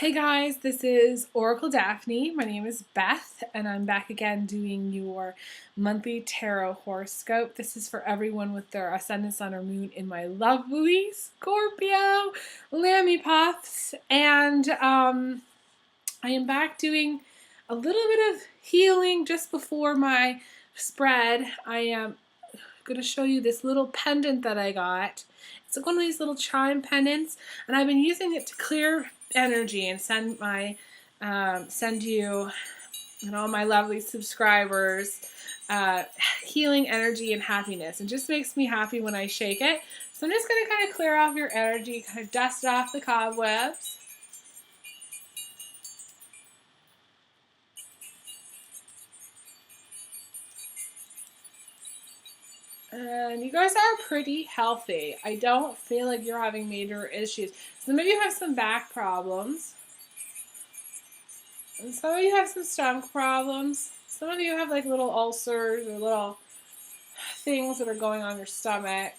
Hey guys, this is Oracle Daphne. My name is Beth, and I'm back again doing your monthly tarot horoscope. This is for everyone with their ascendant, sun, or moon in my lovely Scorpio Lammy Puffs. And I am back doing a little bit of healing just before my spread. I am going to show you this little pendant that I got. It's like one of these little chime pendants, and I've been using it to clear energy and send you and all my lovely subscribers healing energy and happiness. It just makes me happy when I shake it. So I'm just going to kind of clear off your energy, kind of dust off the cobwebs. And you guys are pretty healthy. I don't feel like you're having major issues. Some of you have some back problems. And some of you have some stomach problems. Some of you have like little ulcers or little things that are going on your stomach.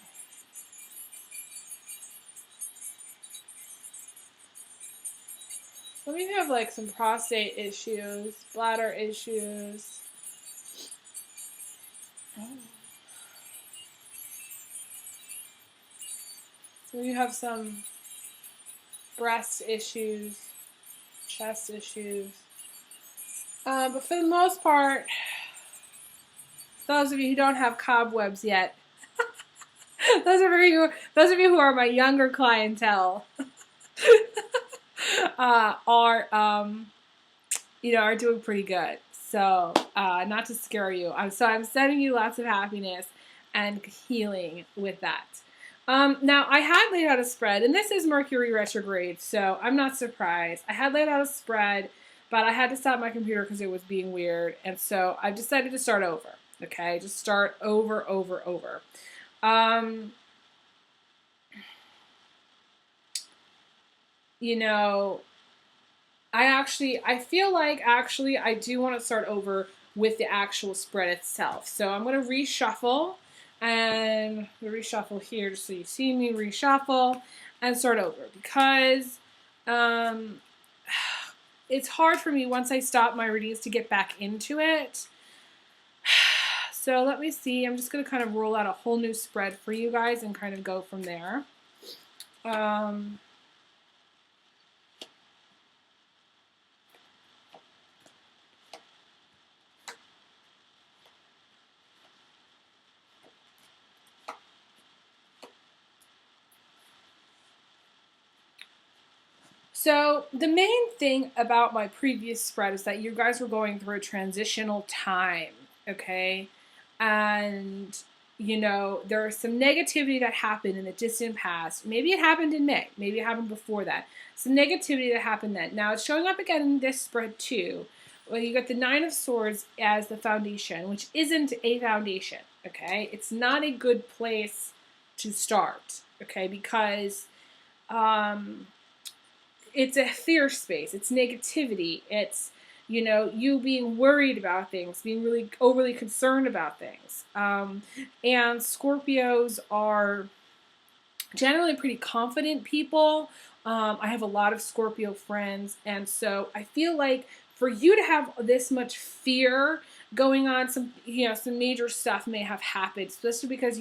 Some of you have like some prostate issues, bladder issues. Some of you have some breast issues, chest issues. But for the most part, those of you who don't have cobwebs yet, those of you who are my younger clientele, are doing pretty good. So not to scare you, I'm sending you lots of happiness and healing with that. Now I had laid out a spread, and this is Mercury retrograde, so I'm not surprised. I had laid out a spread, but I had to stop my computer because it was being weird, and so I decided to start over. Okay, just start over. I feel like I do want to start over with the actual spread itself. So I'm going to reshuffle, and reshuffle here just so you see me reshuffle and start over, because it's hard for me once I stop my readings to get back into it. So let me see. I'm just going to kind of roll out a whole new spread for you guys and kind of go from there. So the main thing about my previous spread is that you guys were going through a transitional time, okay? And, there's some negativity that happened in the distant past. Maybe it happened in May. Maybe it happened before that. Some negativity that happened then. Now it's showing up again in this spread too. Well, you got the Nine of Swords as the foundation, which isn't a foundation, okay? It's not a good place to start, okay? Because it's a fear space. It's negativity. It's, you being worried about things, being really overly concerned about things. And Scorpios are generally pretty confident people. I have a lot of Scorpio friends, and so I feel like for you to have this much fear going on, some major stuff may have happened, especially because,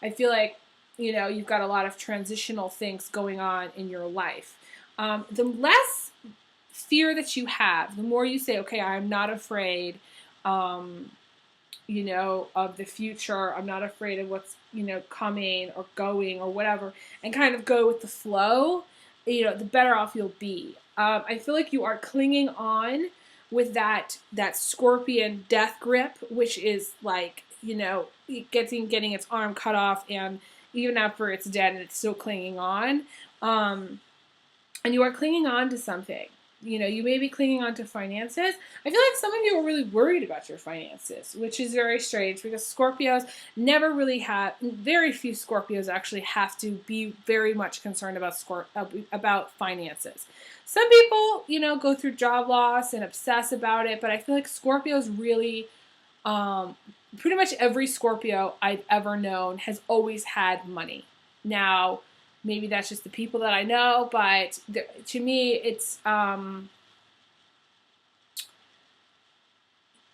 I feel like, you've got a lot of transitional things going on in your life. The less fear that you have, the more you say, okay, I'm not afraid, of the future. I'm not afraid of what's, coming or going or whatever, and kind of go with the flow, the better off you'll be. I feel like you are clinging on with that scorpion death grip, which is like, getting its arm cut off, and even after it's dead, it's still clinging on. And you are clinging on to something. You may be clinging on to finances. I feel like some of you are really worried about your finances, which is very strange because Scorpios never really have, very few Scorpios actually have to be very much concerned about finances. Some people, go through job loss and obsess about it, but I feel like Scorpios really, pretty much every Scorpio I've ever known has always had money. Now, Maybe that's just the people that I know, but to me, it's,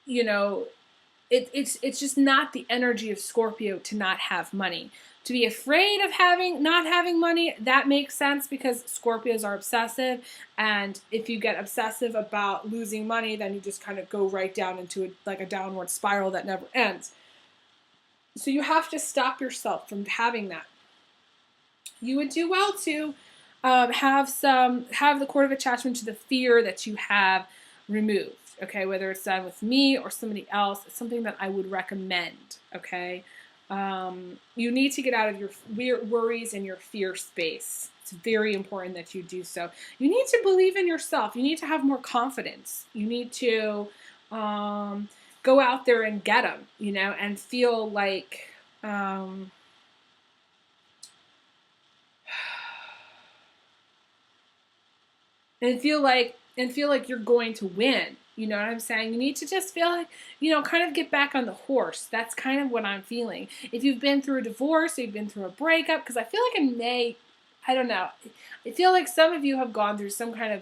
you know, it's just not the energy of Scorpio to not have money. To be afraid of not having money, that makes sense because Scorpios are obsessive, and if you get obsessive about losing money, then you just kind of go right down into like a downward spiral that never ends. So you have to stop yourself from having that. You would do well to have the cord of attachment to the fear that you have removed. Okay, whether it's done with me or somebody else, it's something that I would recommend. Okay, you need to get out of your worries and your fear space. It's very important that you do so. You need to believe in yourself. You need to have more confidence. You need to go out there and get them, and feel like and feel like you're going to win. You know what I'm saying? You need to just feel like, kind of get back on the horse. That's kind of what I'm feeling. If you've been through a divorce, or you've been through a breakup, because I feel like in May, I don't know, I feel like some of you have gone through some kind of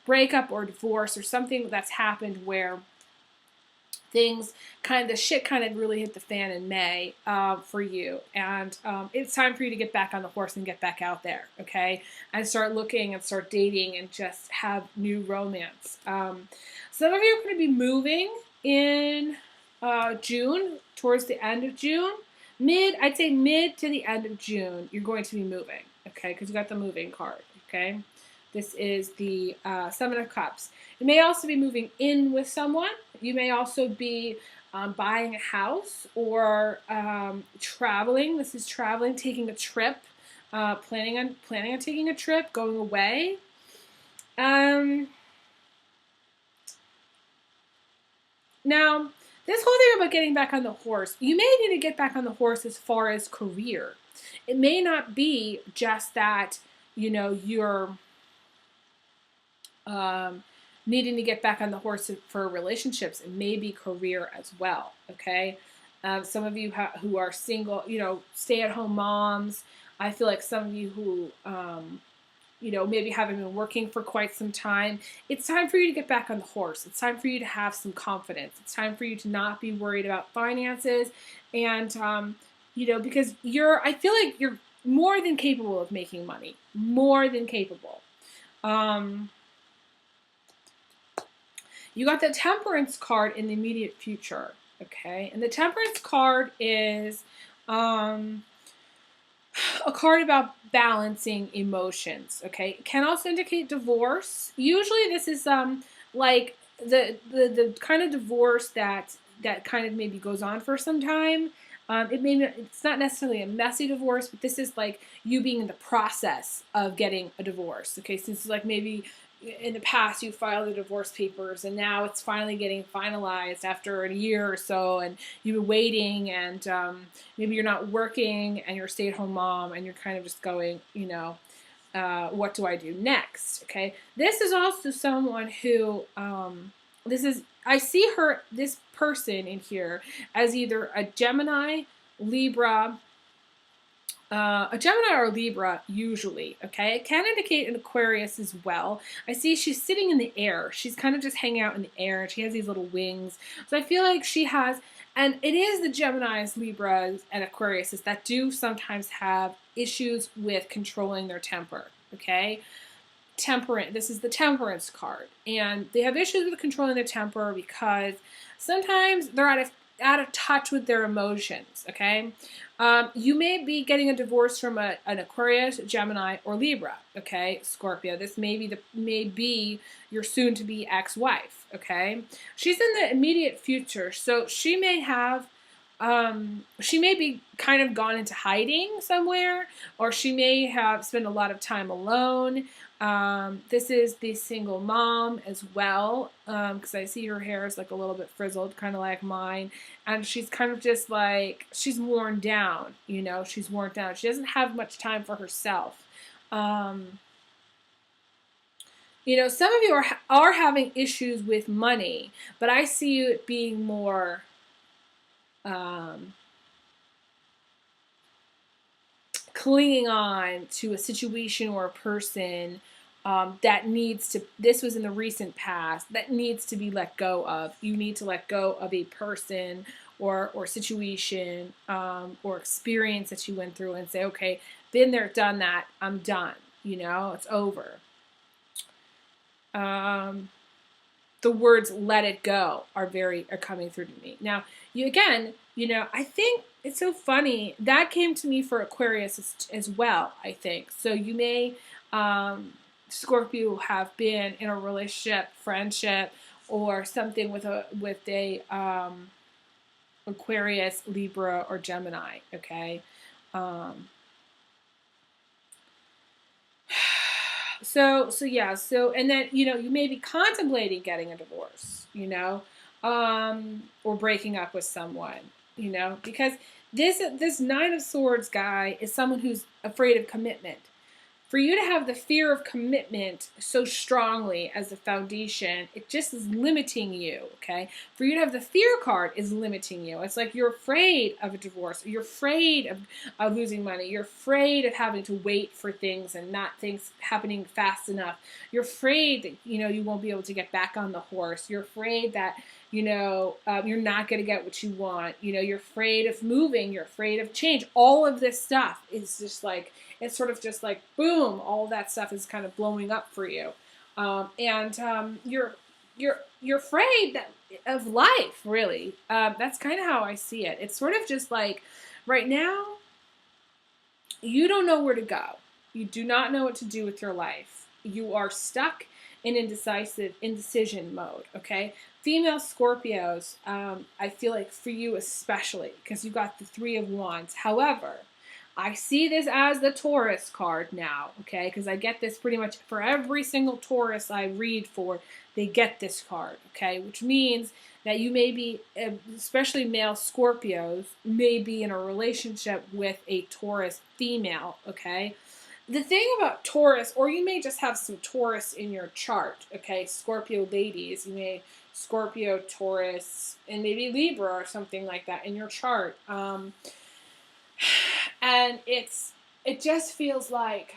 breakup or divorce or something that's happened where the shit kind of really hit the fan in May for you. And it's time for you to get back on the horse and get back out there, okay? And start looking and start dating and just have new romance. Some of you are going to be moving in June, towards the end of June. I'd say mid to the end of June, you're going to be moving, okay? Because you got the moving card, okay? This is the Seven of Cups. You may also be moving in with someone. You may also be buying a house or traveling. This is traveling, taking a trip, planning on taking a trip, going away. Now, this whole thing about getting back on the horse, you may need to get back on the horse as far as career. It may not be just that, you're needing to get back on the horse for relationships. It may be career as well, okay? Some of you who are single, stay-at-home moms. I feel like some of you who, maybe haven't been working for quite some time. It's time for you to get back on the horse. It's time for you to have some confidence. It's time for you to not be worried about finances. And, because I feel like you're more than capable of making money. More than capable. You got the Temperance card in the immediate future, okay? And the Temperance card is a card about balancing emotions, okay? It can also indicate divorce. Usually this is like the kind of divorce that kind of maybe goes on for some time. It's not necessarily a messy divorce, but this is like you being in the process of getting a divorce, okay? Since like maybe in the past you filed the divorce papers and now it's finally getting finalized after a year or so, and you've been waiting, and maybe you're not working and you're a stay-at-home mom and you're kind of just going, what do I do next? Okay, this is also someone who I see this person in here as either a Gemini, Libra, a Gemini or Libra usually, okay? It can indicate an Aquarius as well. I see she's sitting in the air. She's kind of just hanging out in the air, and she has these little wings. So I feel like she has, and it is the Geminis, Libras, and Aquariuses that do sometimes have issues with controlling their temper, okay? This is the Temperance card, and they have issues with controlling their temper because sometimes they're out of touch with their emotions, okay? You may be getting a divorce from an Aquarius, Gemini, or Libra, okay? Scorpio. This may be your soon-to-be ex-wife, okay? She's in the immediate future, so she may be kind of gone into hiding somewhere, or she may have spent a lot of time alone. This is the single mom as well, because I see her hair is like a little bit frizzled, kind of like mine, and she's kind of just like, she's worn down, she's worn down. She doesn't have much time for herself. Some of you are having issues with money, but I see it being more clinging on to a situation or a person that needs to, this was in the recent past, that needs to be let go of. You need to let go of a person or situation or experience that you went through and say, okay, been there, done that, I'm done. You know, it's over. The words "let it go" are coming through to me now. You again, you know, I think it's so funny that came to me for Aquarius as well. I think so. You may, Scorpio, have been in a relationship, friendship, or something with a Aquarius, Libra, or Gemini. Okay. So and then, you know, you may be contemplating getting a divorce, you know, or breaking up with someone, you know, because this Nine of Swords guy is someone who's afraid of commitment. For you to have the fear of commitment so strongly as the foundation, it just is limiting you, okay? For you to have the fear card is limiting you. It's like you're afraid of a divorce. You're afraid of losing money. You're afraid of having to wait for things and not things happening fast enough. You're afraid that, you know, you won't be able to get back on the horse. You're afraid that, you know, you're not going to get what you want. You know, you're afraid of moving. You're afraid of change. All of this stuff is just like, it's sort of just like, boom, all that stuff is kind of blowing up for you. You're afraid of life, really. That's kind of how I see it. It's sort of just like, right now, you don't know where to go. You do not know what to do with your life. You are stuck in indecision mode, okay? Female Scorpios, I feel like for you especially, because you got the Three of Wands. However, I see this as the Taurus card now, okay? Because I get this pretty much for every single Taurus I read for, they get this card, okay? Which means that you may be, especially male Scorpios, may be in a relationship with a Taurus female, okay? The thing about Taurus, or you may just have some Taurus in your chart, okay? Scorpio ladies, you may Scorpio, Taurus, and maybe Libra or something like that in your chart. And it just feels like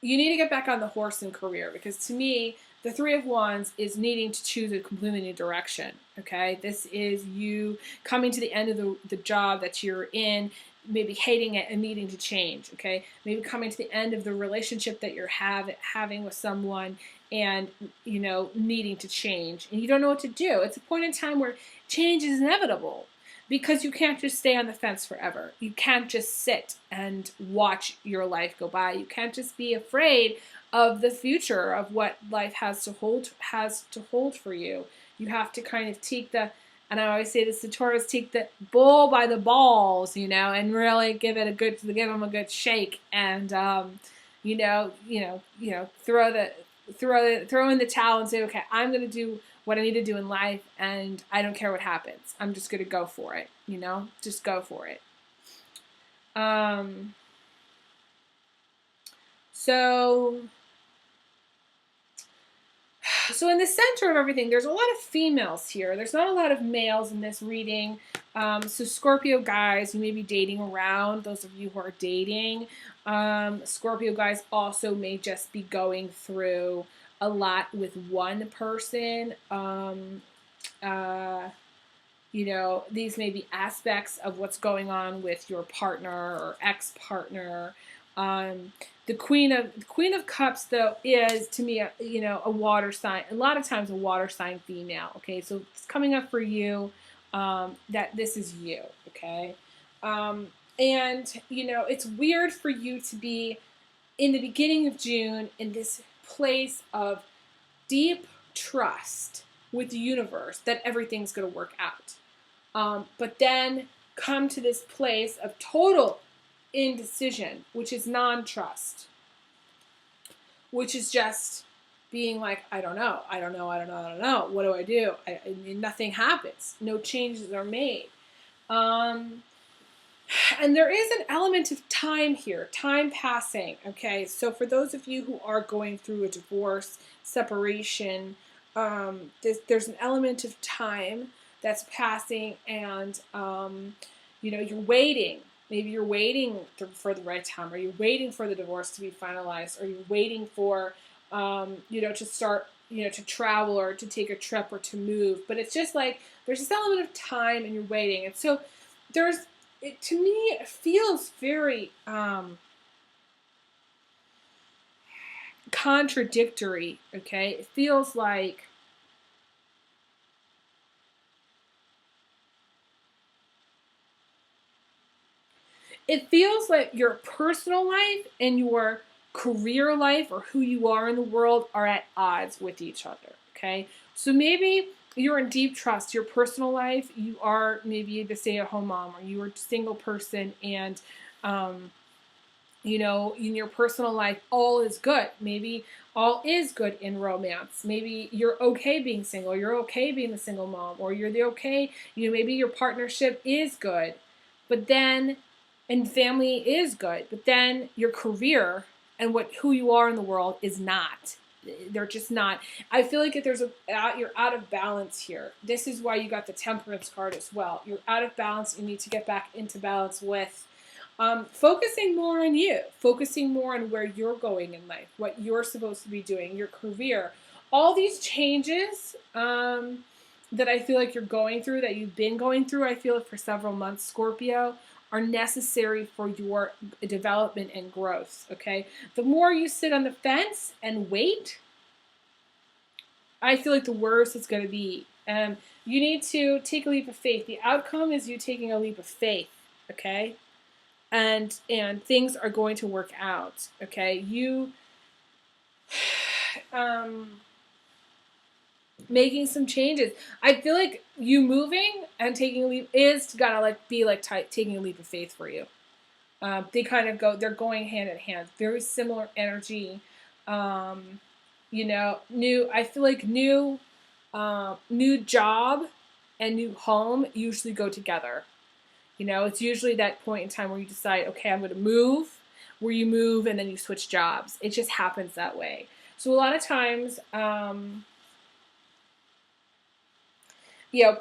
you need to get back on the horse in career, because to me, the Three of Wands is needing to choose a completely new direction, okay? This is you coming to the end of the job that you're in, maybe hating it and needing to change, okay? Maybe coming to the end of the relationship that you're having with someone and, you know, needing to change. And you don't know what to do. It's a point in time where change is inevitable, because you can't just stay on the fence forever. You can't just sit and watch your life go by. You can't just be afraid of the future, of what life has to hold for you. You have to kind of take the, and I always say this to Taurus, take the bull by the balls, you know, and really give them a good shake, and throw in the towel and say, okay, I'm gonna do what I need to do in life, and I don't care what happens. I'm just going to go for it, you know? Just go for it. So in the center of everything, there's a lot of females here. There's not a lot of males in this reading. So Scorpio guys, you may be dating around. Those of you who are dating. Scorpio guys also may just be going through a lot with one person. You know, these may be aspects of what's going on with your partner or ex-partner. The Queen of Cups, though, is to me, a water sign. A lot of times, a water sign female. Okay, so it's coming up for you that this is you. Okay, and it's weird for you to be in the beginning of June in this place of deep trust with the universe that everything's going to work out. But then come to this place of total indecision, which is non-trust, which is just being like, I don't know. What do I do? Nothing happens. No changes are made. And there is an element of time here, time passing, okay? So for those of you who are going through a divorce, separation, there's an element of time that's passing, and, you're waiting Maybe you're waiting for the right time, or you're waiting for the divorce to be finalized, or you're waiting for, to start, to travel or to take a trip or to move. But it's just like there's this element of time and you're waiting. And so to me, it feels very contradictory, okay? It feels like your personal life and your career life, or who you are in the world, are at odds with each other, okay? So maybe you're in deep trust. Your personal life, you are maybe the stay-at-home mom, or you are a single person, and in your personal life, all is good. Maybe all is good in romance. Maybe you're okay being single. You're okay being the single mom, or you're the okay. Maybe your partnership is good, but then, and family is good, but then your career and who you are in the world is not. They're just not. I feel like if you're out of balance here. This is why you got the Temperance card as well. You're out of balance. You need to get back into balance with focusing more on you, focusing more on where you're going in life, what you're supposed to be doing, your career. All these changes that I feel like you're going through, that you've been going through, I feel like for several months, Scorpio, are necessary for your development and growth, okay? The more you sit on the fence and wait, I feel like the worse it's going to be. You need to take a leap of faith. The outcome is you taking a leap of faith, okay? And things are going to work out, okay? You making some changes. I feel like you moving and taking a leap is gotta be taking a leap of faith for you. They're going hand in hand. Very similar energy. I feel like new job and new home usually go together. It's usually that point in time where you decide, okay, I'm going to move, where you move and then you switch jobs. It just happens that way. So a lot of times,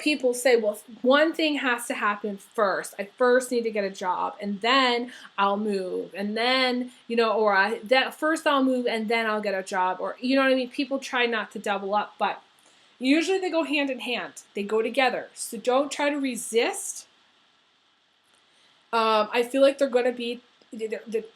people say, well, one thing has to happen first. I first need to get a job, and then I'll move, and then, first I'll move and then I'll get a job, or, you know what I mean? People try not to double up, but usually they go hand in hand. They go together. So don't try to resist. I feel like they're going to be,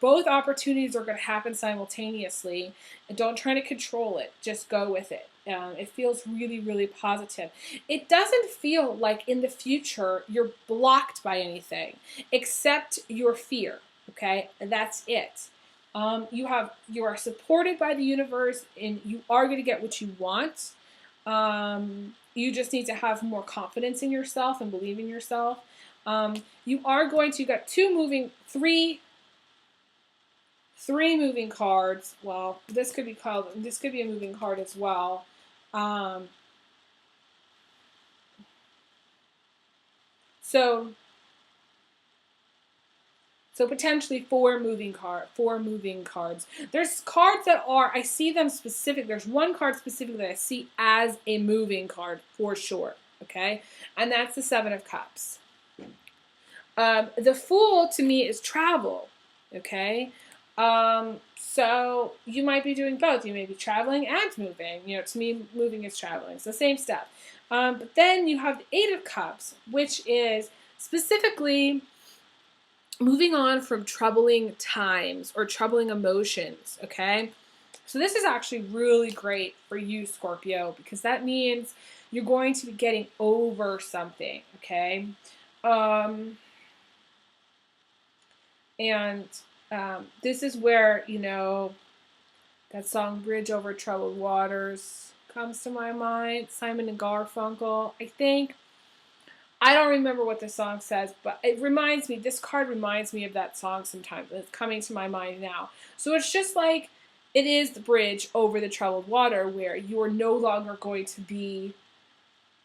both opportunities are going to happen simultaneously. And don't try to control it. Just go with it. It feels really, really positive. It doesn't feel like in the future you're blocked by anything except your fear. Okay, and that's it. You are supported by the universe, and you are going to get what you want. You just need to have more confidence in yourself and believe in yourself. You got three moving cards. Well, this could be a moving card as well. So potentially four moving cards. There's cards that I see them specific. There's one card specific that I see as a moving card for sure. Okay. And that's the Seven of Cups. The Fool to me is travel, okay? So you might be doing both. You may be traveling and moving. To me, moving is traveling. It's the same stuff. But then you have the Eight of Cups, which is specifically moving on from troubling times or troubling emotions, okay? So this is actually really great for you, Scorpio, because that means you're going to be getting over something, okay? And this is where, that song Bridge Over Troubled Waters comes to my mind. Simon and Garfunkel, I think. I don't remember what the song says, but this card reminds me of that song sometimes. It's coming to my mind now. So it's just like, it is the bridge over the troubled water where you are no longer going to be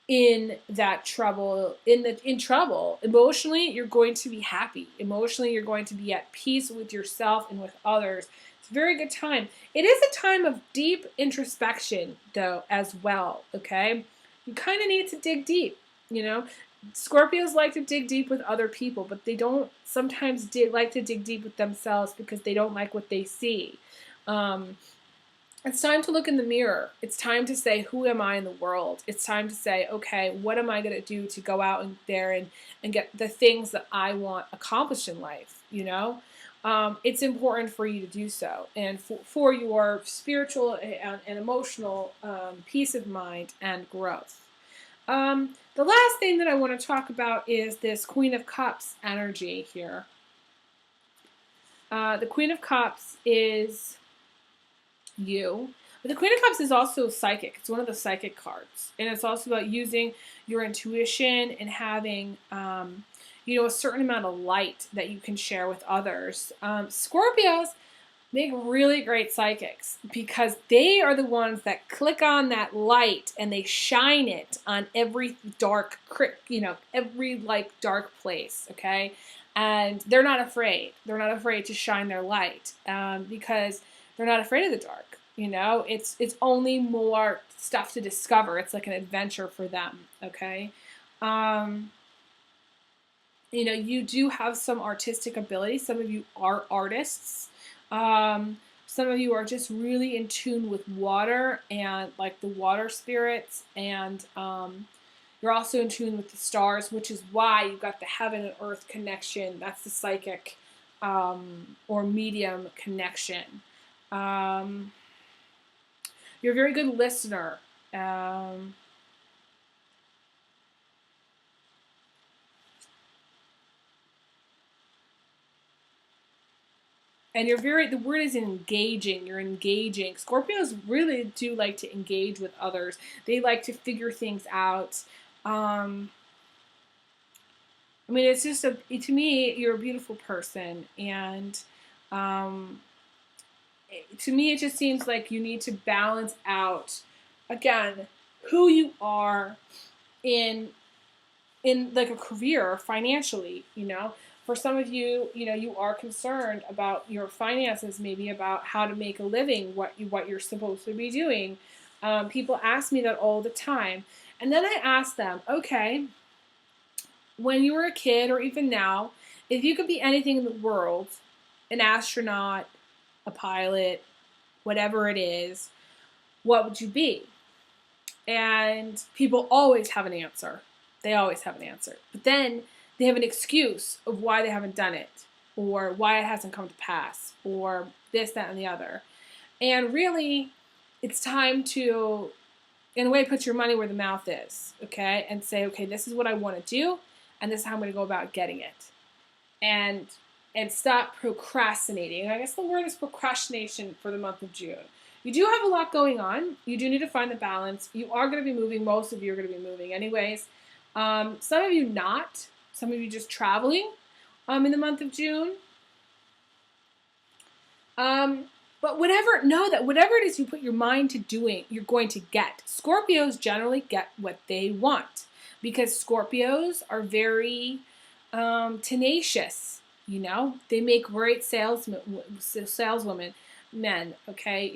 in that trouble, in trouble. Emotionally, you're going to be happy. Emotionally, you're going to be at peace with yourself and with others. It's a very good time. It is a time of deep introspection, though, as well, okay? You kind of need to dig deep, Scorpios like to dig deep with other people, but they don't sometimes like to dig deep with themselves because they don't like what they see. Um, it's time to look in the mirror. It's time to say, who am I in the world? It's time to say, okay, what am I going to do to go out there and get the things that I want accomplished in life, you know? It's important for you to do so. And for your spiritual and emotional peace of mind and growth. The last thing that I want to talk about is this Queen of Cups energy here. The Queen of Cups is you. But the Queen of Cups is also psychic. It's one of the psychic cards. And it's also about using your intuition and having, a certain amount of light that you can share with others. Scorpios make really great psychics because they are the ones that click on that light and they shine it on every dark, every dark place, okay? And they're not afraid. They're not afraid to shine their light because they're not afraid of the dark. It's only more stuff to discover. It's like an adventure for them, okay? You do have some artistic ability. Some of you are artists. Some of you are just really in tune with water and like the water spirits, and you're also in tune with the stars, which is why you've got the heaven and earth connection. That's the psychic or medium connection. You're a very good listener. And the word is engaging. You're engaging. Scorpios really do like to engage with others. They like to figure things out. It's just to me, you're a beautiful person. And to me, it just seems like you need to balance out, again, who you are in like a career financially, For some of you, you are concerned about your finances, maybe about how to make a living, what you're supposed to be doing. People ask me that all the time. And then I ask them, okay, when you were a kid or even now, if you could be anything in the world, an astronaut, a pilot, whatever it is, what would you be? And people always have an answer. They always have an answer. But then they have an excuse of why they haven't done it, or why it hasn't come to pass, or this, that, and the other. And really, it's time to, in a way, put your money where the mouth is, okay? And say, okay, this is what I want to do, and this is how I'm going to go about getting it. And stop procrastinating. And I guess the word is procrastination for the month of June. You do have a lot going on. You do need to find the balance. You are going to be moving. Most of you are going to be moving anyways. Some of you not. Some of you just traveling in the month of June. But know that whatever it is you put your mind to doing, you're going to get. Scorpios generally get what they want because Scorpios are very tenacious. They make great saleswomen. Men, okay,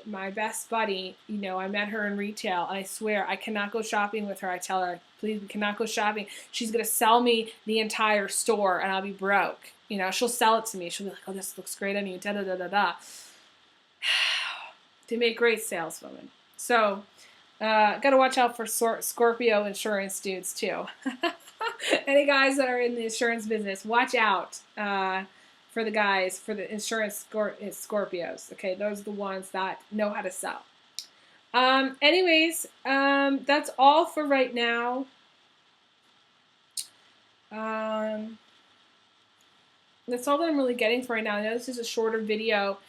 my best buddy, I met her in retail, and I swear I cannot go shopping with her. I tell her, please, we cannot go shopping. She's gonna sell me the entire store, and I'll be broke. She'll sell it to me. She'll be like, oh, this looks great on you. Da da da da da. They make great saleswomen. So, gotta watch out for Scorpio insurance dudes too. Any guys that are in the insurance business, watch out. For the guys, for the insurance Scorpios. Okay, those are the ones that know how to sell. Anyways, that's all for right now. That's all that I'm really getting for right now. I know this is a shorter video.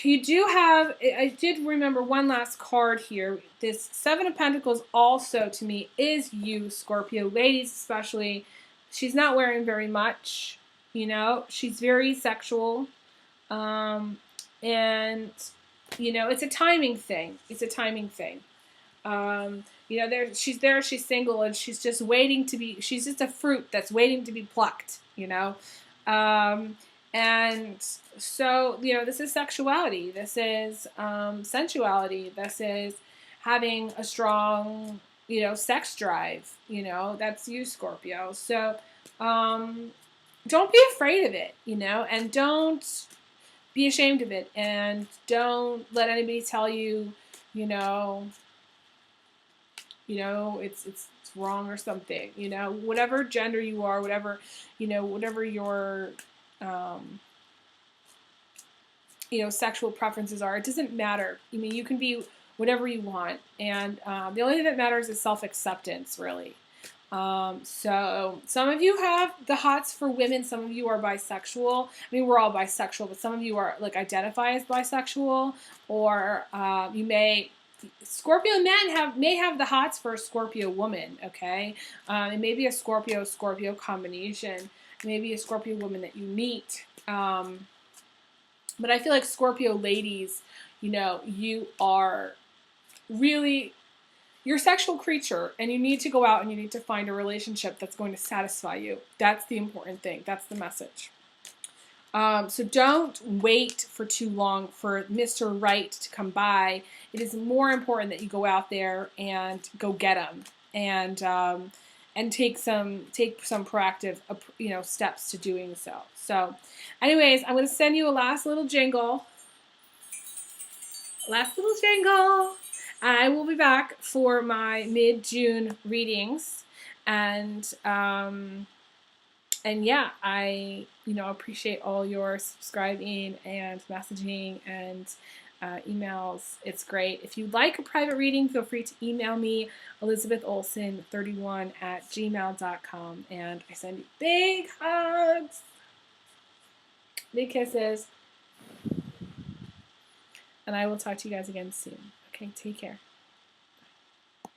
You do have, I did remember one last card here. This Seven of Pentacles also, to me, is you, Scorpio. Ladies especially. She's not wearing very much. She's very sexual. And, it's a timing thing. It's a timing thing. She's she's single, and she's just waiting to be, she's just a fruit that's waiting to be plucked, And so, this is sexuality. This is sensuality. This is having a strong sex drive. That's you, Scorpio. So don't be afraid of it, and don't be ashamed of it, and don't let anybody tell you, you know, it's wrong or something. Whatever gender you are, whatever your sexual preferences are, it doesn't matter. You can be whatever you want, and the only thing that matters is self-acceptance, really. So some of you have the hots for women. Some of you are bisexual. We're all bisexual, but some of you are identify as bisexual, or Scorpio men may have the hots for a Scorpio woman. Okay, it may be a Scorpio combination. Maybe a Scorpio woman that you meet. But I feel like Scorpio ladies, you are really, you're a sexual creature, and you need to go out and you need to find a relationship that's going to satisfy you. That's the important thing. That's the message. So don't wait for too long for Mr. Right to come by. It is more important that you go out there and go get him, and take some proactive steps to doing so. So, anyways, I'm going to send you a last little jingle. I will be back for my mid-June readings, and yeah, I appreciate all your subscribing and messaging and emails. It's great. If you'd like a private reading, feel free to email me, elizabetholson31@gmail.com, and I send you big hugs, big kisses, and I will talk to you guys again soon. Okay, take care.